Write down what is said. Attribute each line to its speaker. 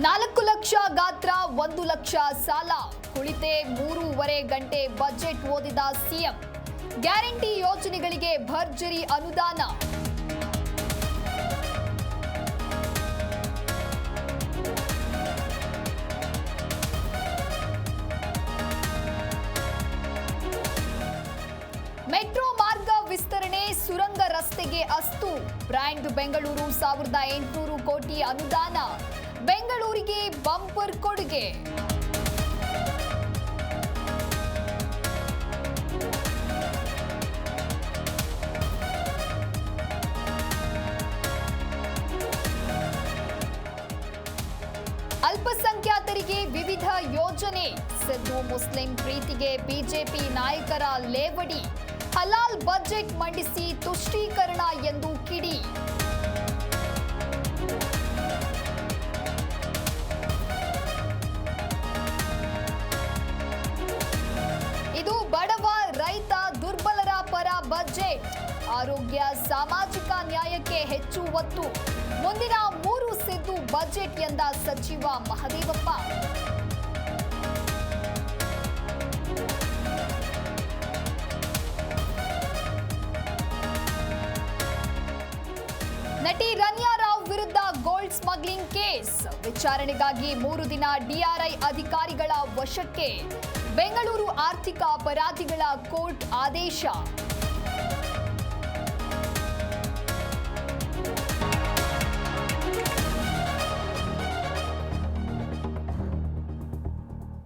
Speaker 1: 4 ಲಕ್ಷ ಗಾತ್ರ 1 ಲಕ್ಷ ಸಾಲ ಕುಳಿತೆ 3.5 ಗಂಟೆ ಬಜೆಟ್ ಓದಿದ ಸಿಎಂ. ಗ್ಯಾರಂಟಿ ಯೋಜನೆಗಳಿಗೆ ಭರ್ಜರಿ ಅನುದಾನ. ಮೆಟ್ರೋ ಮಾರ್ಗ ವಿಸ್ತರಣೆ, ಸುರಂಗ ರಸ್ತೆಗೆ ಅಸ್ತು. ಬ್ರ್ಯಾಂಡ್ ಬೆಂಗಳೂರು 1800 ಕೋಟಿ ಅನುದಾನ. ಬೆಂಗಳೂರಿಗೆ ಬಂಪರ್ ಕೊಡುಗೆ. ಅಲ್ಪಸಂಖ್ಯಾತರಿಗೆ ವಿವಿಧ ಯೋಜನೆ. ಸಿದ್ದು ಮುಸ್ಲಿಂ ಪ್ರೀತಿಗೆ ಬಿಜೆಪಿ ನಾಯಕರ ಲೇವಡಿ. ಹಲಾಲ್ ಬಜೆಟ್ ಮಂಡಿಸಿ ತುಷ್ಟೀಕರಣ ಎಂದು ಕಿಡಿ. ಇದು ಬಡವ, ರೈತ, ದುರ್ಬಲರ ಪರ ಬಜೆಟ್. ಆರೋಗ್ಯ, ಸಾಮಾಜಿಕ ನ್ಯಾಯಕ್ಕೆ ಹೆಚ್ಚು ಒತ್ತು. ಮುಂದಿನ 3 ಸಿದ್ದು ಬಜೆಟ್ ಎಂದ ಸಚಿವ ಮಹದೇವಪ್ಪ. ನಟಿ ರನ್ಯಾ ರಾವ್ ವಿರುದ್ಧ ಗೋಲ್ಡ್ ಸ್ಮಗ್ಲಿಂಗ್ ಕೇಸ್. ವಿಚಾರಣೆಗಾಗಿ 3 ದಿನ ಡಿಆರ್ಐ ಅಧಿಕಾರಿಗಳ ವಶಕ್ಕೆ. ಬೆಂಗಳೂರು ಆರ್ಥಿಕ ಅಪರಾಧಿಗಳ ಕೋರ್ಟ್ ಆದೇಶ.